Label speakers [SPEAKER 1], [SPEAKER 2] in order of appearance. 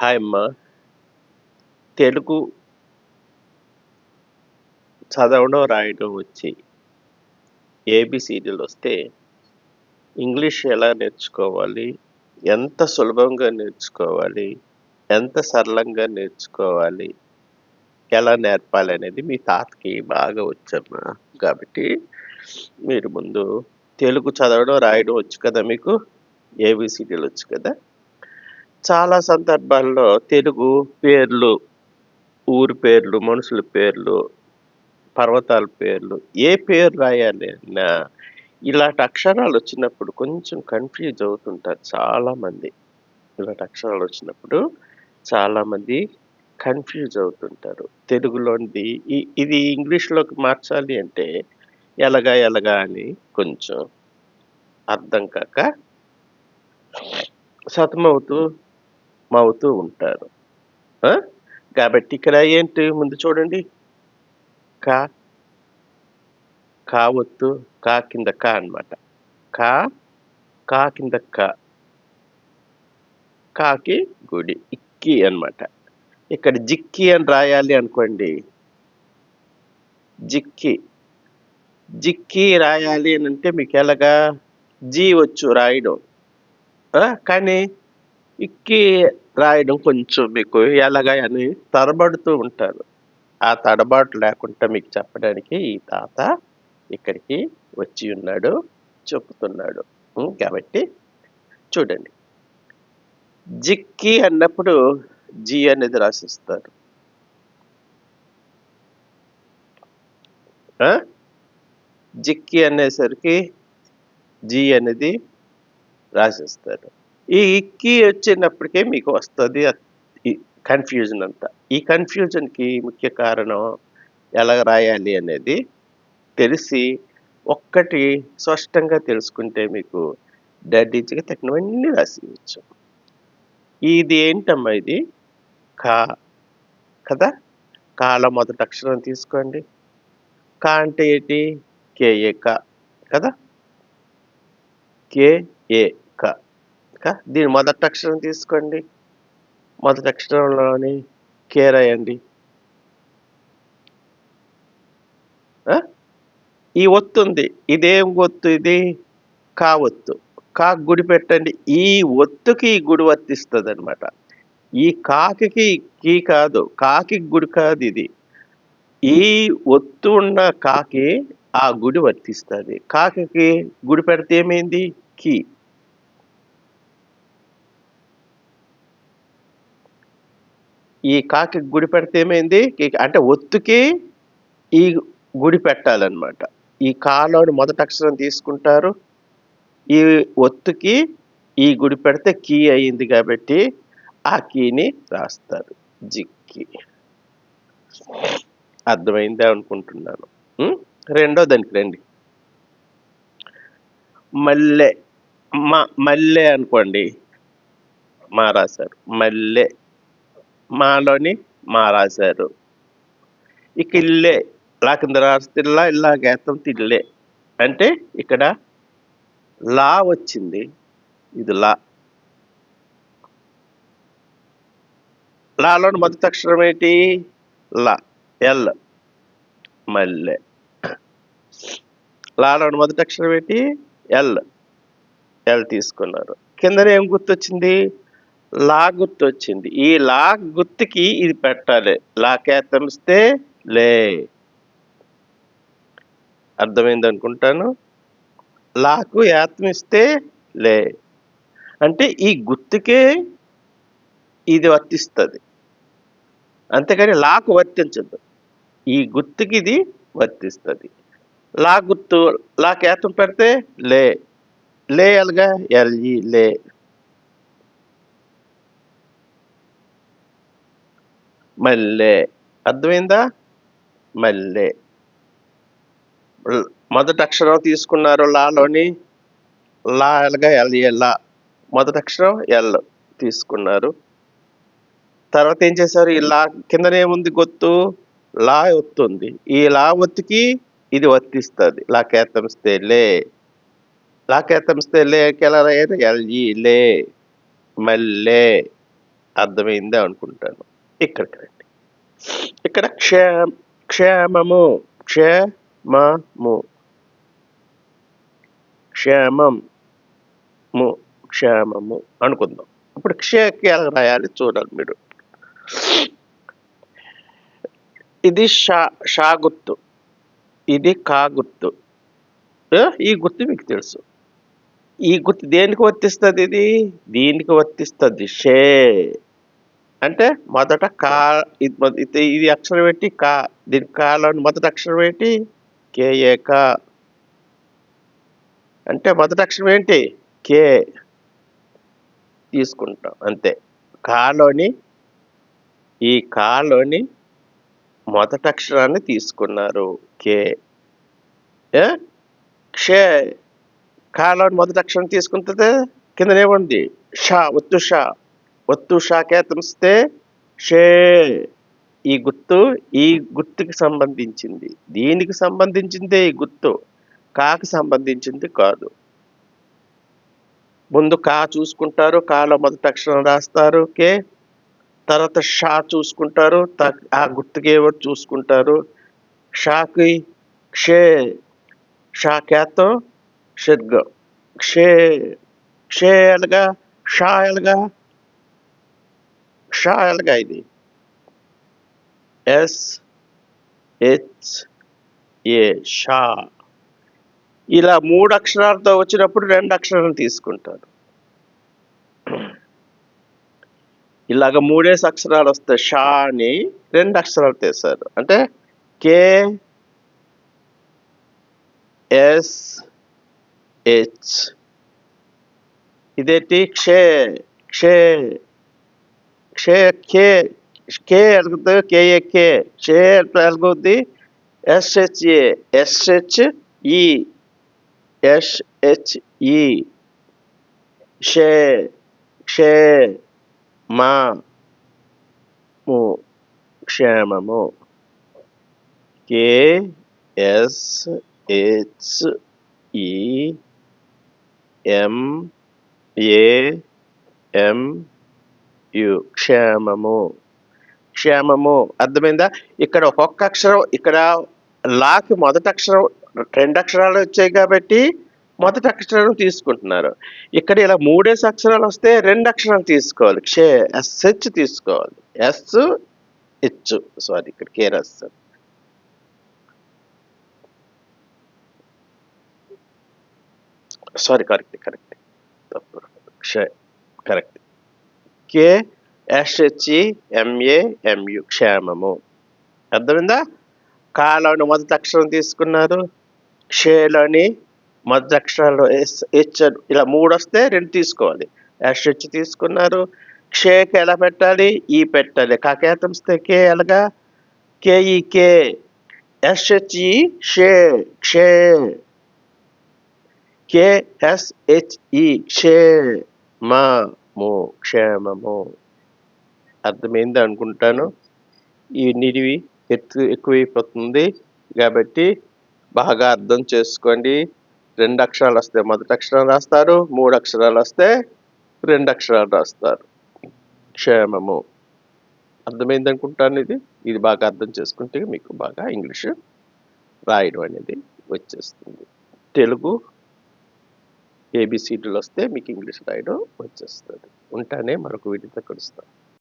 [SPEAKER 1] Hi అమ్మా! తెలుగు చదవడం, రాయడం వచ్చి ఏబీసీడీలొస్తే ఇంగ్లీష్ ఎలా నేర్చుకోవాలి? ఎంత సులభంగా నేర్చుకోవాలి? ఎంత సరళంగా నేర్చుకోవాలి? ఎలా నేర్పాలనేది మీ తాతకి బాగా వచ్చమ్మా. కాబట్టి మీరు ముందు తెలుగు చదవడం, రాయడం వచ్చు కదా మీకు? ఏబీసీడీలొచ్చు కదా! చాలా సందర్భాల్లో తెలుగు పేర్లు, ఊరి పేర్లు, మనుషుల పేర్లు, పర్వతాల పేర్లు, ఏ పేరు రాయాలి అన్నా ఇలాంటి అక్షరాలొచ్చినప్పుడు కొంచెం కన్‌ఫ్యూజ్ అవుతుంటారు చాలామంది. ఇలాంటి అక్షరాలొచ్చినప్పుడు చాలామంది కన్‌ఫ్యూజ్ అవుతుంటారు. తెలుగులోనిది ఇది ఇంగ్లీష్‌లోకి మార్చాలి అంటే ఎలాగా అని కొంచెం అర్థం కాక సతమవుతూ మవుతూ ఉంటారు. ఆ! కాబట్టి ఇక్కడ ఏంటి ముందు చూడండి. క, కా ఒత్తు, కా కింద క అనమాట. క, కా కింద క. కాకి గుడి. ఇక్కి అన్నమాట. ఇక్కడ జిక్కి అని రాయాలి అనుకోండి. జిక్కి. జిక్కి రాయాలి అనంటే మీకెలాగా? జీ వచ్చు రాయడం. కానీ ఇక్కి రాయడం కొంచెం మీకు ఎలాగా అని తడబడుతూ ఉంటారు. ఆ తడబాటు లేకుండా మీకు చెప్పడానికి ఈ తాత ఇక్కడికి వచ్చి ఉన్నాడు. చెప్తున్నాడు. కాబట్టి చూడండి. జిక్కి అన్నప్పుడు జీ అనేది రాసిస్తారు. ఆ! జిక్కి అనేసరికి జీ అనేది రాసేస్తారు. ఈ ఇక్కి వచ్చినప్పటికే మీకు వస్తది ఈ కన్‌ఫ్యూజన్ అంతా. ఈ కన్‌ఫ్యూజన్‌కి ముఖ్య కారణం ఎలా రాయాలి అనేది తెలిసి ఒక్కటి స్పష్టంగా తెలుసుకుంటే మీకు డాడీచిగా తక్కినవన్నీ రాసేయొచ్చు. ఇది ఏంటమ్మా ఇది? కా కదా! కాలో మొదటి అక్షరం తీసుకోండి. క అంటే ఏంటి? కేఏ క కదా! కేఏ క. దీని మొదటి అక్షరం తీసుకోండి. మొదటి అక్షరంలోని కే రాయండి. ఆ! ఈ ఒత్తుంది. ఇదేం ఒత్తు ఇది? కా ఒత్తు. కాకి గుడి పెట్టండి. ఈ ఒత్తుకి ఈ గుడి వర్తిస్తదనమాట. ఈ కాకికి కీ కాదు. కాకి గుడి కాదిది. ఈ ఒత్తు ఉన్న కాకి ఆ గుడి వర్తిస్తది. కాకికి గుడి పెడితే ఏమైంది? కి. ఈ కాకికి గుడి పెడితే ఏమైంది? కి. అంటే ఒత్తుకి ఈ గుడి పెట్టాలనమాట. ఈ కాలోని మొదటి అక్షరం తీసుకుంటారు. ఈ ఒత్తుకి ఈ గుడి పెడితే కీ అయింది కాబట్టి ఆ కీని రాస్తారు. జిక్కి. అర్థమైందే అనుకుంటున్నాను. హ్మ్. రెండో దానికి రండి. మల్లె. మల్లె అనుకోండి. మా రాశారు. మల్లె. మాలోని మా రాశారు. ఇక ఇల్లే. లా కింద రాస్తే లా, ఇలాగేత్తం తిల్లే. అంటే ఇక్కడ లా వచ్చింది. ఇది లా. లాలోని మొదటి అక్షరం ఏంటి? ల. ఎల్. మల్లె. లాలోని మొదటి అక్షరం ఏంటి? ఎల్. ఎల్ తీసుకున్నారు. కిందన ఏం గుర్తొచ్చింది? లా గుర్తొచ్చింది. ఈ లా గుర్తుకి ఇది పెట్టాలి. లాకేతమిస్తే లే. అర్థమైందనుకుంటాను. లాకు యాత్మిస్తే లే. అంటే ఈ గుర్తుకే ఇది వర్తిస్తది. అంతేగాని లాకు వర్తించదు. ఈ గుర్తుకి ఇది వర్తిస్తది. లా గుర్తు లాకేతం పెడితే లే. లే ఎలాగా? ఎల్‌ఈ లే. మల్లె. అర్థమైందా? మల్లె. మొదటి అక్షరం తీసుకున్నారు లాలోని. లా ఎలాగా? ఎల్‌ఏ లా. మొదటి అక్షరం ఎల్ తీసుకున్నారు. తర్వాత ఏం చేశారు? ఈ లా కిందనేముంది గుర్తు? లా ఒత్తుంది. ఈ లా ఒత్తుకి ఇది వర్తిస్తది. లాకేతమిస్తే లే. లాకేతమిస్తే లేకి ఎలా రాయాలి? ఎల్‌ఈ లే. మల్లె. అర్థమైందే అనుకుంటాను. ఇక్కడికి రండి. ఇక్కడ క్షేమము, క్షేమము, క్షేమము, క్షేమము అనుకుందాం. ఇప్పుడు క్షేకి ఎలా రాయాలి చూడాలి మీరు. ఇది షా గుర్తు, ఇది కా గుర్తు. ఈ గుర్తు మీకు తెలుసు. ఈ గుర్తు దేనికి వర్తిస్తుంది? దీనికి వర్తిస్తుంది. షే అంటే మొదట కా, ఇది అక్షరం ఏంటి? కా. దీని కాలోని మొదటి అక్షరం ఏంటి? కేఏ కా. అంటే మొదటి అక్షరం ఏంటి? కే తీసుకుంటాం అంతే. కాలోని, ఈ కాలోని మొదటి అక్షరాన్ని తీసుకున్నారు, కే. క్షే కాలోని మొదటి అక్షరం తీసుకుంటుంది, కిందనేముంది? షా, ఒత్తు షా. ఒత్తు షాకేతమిస్తే షే. ఈ గుర్తుకి సంబంధించింది. దీనికి సంబంధించిందే ఈ గుర్తు, కాకి సంబంధించింది కాదు. ముందు కా చూసుకుంటారు, కాలో మొదటి అక్షరం రాస్తారు, కే. తర్వాత షా చూసుకుంటారు, ఆ గుర్తుకి ఏవో చూసుకుంటారు. షాకి క్షే, షాకేతో షడ్గం, క్షే. క్షే ఎలాగా? షా ఎలాగా? షా ఎలాగా? ఇది SHA, షా. ఇలా 3 అక్షరాలతో వచ్చినప్పుడు 2 అక్షరాలను తీసుకుంటారు. ఇలాగ 3 అక్షరాలు వస్తాయి. షా అని 2 అక్షరాలు తీశారు. అంటే KSH. ఇదేంటి? క్షే. క్షే, క్షే, కే. కే ఎలుగుతుంది, కేఏ కే. క్షే ఎలుగుద్ది, SHA. SHE, SHE. షే, క్షే, మా, ము, క్షేమము. KSHEMAMU, క్షేమము. క్షేమము అర్థమైందా? ఇక్కడ ఒక్కొక్క అక్షరం, ఇక్కడ లాకి మొదటి అక్షరం 2 అక్షరాలు వచ్చాయి కాబట్టి మొదటి అక్షరం తీసుకుంటున్నారు. ఇక్కడ ఇలా 3 అక్షరాలు వస్తే 2 అక్షరాలు తీసుకోవాలి. SH తీసుకోవాలి. SH, సారీ, ఇక్కడ కే రాస్తారు. Sorry, correct. తప్పు. కరెక్ట్. KSHEMAMU, క్షేమము. అర్థమైందా? కాలోని మొదటి అక్షరం తీసుకున్నారు, క్షేలోని మొదటి అక్షరాలు SH, ఇలా 3 వస్తే 2 తీసుకోవాలి. SH తీసుకున్నారు. క్షేకి ఎలా పెట్టాలి? ఈ పెట్టాలి. కాకేతంస్తే కే ఎలాగా? KEK. SHE, షే, క్షే. KSHE, క్షే, మా, ము, క్షేమము. అర్థమైంది అనుకుంటాను. ఈ నిడివి ఎక్కువైపోతుంది కాబట్టి బాగా అర్థం చేసుకోండి. 2 అక్షరాలు వస్తే మొదటి అక్షరం రాస్తారు, 3 అక్షరాలు వస్తే 2 అక్షరాలు రాస్తారు. క్షేమము. అర్థమైంది అనుకుంటాను. ఇది బాగా అర్థం చేసుకుంటే మీకు బాగా ఇంగ్లీష్ రాయడం అనేది వచ్చేస్తుంది. తెలుగు ABCDలు వస్తే మీకు ఇంగ్లీష్ రాయడం వచ్చేస్తుంది. ఉంటానే, మరొక వీడియోతో కలుస్తాను.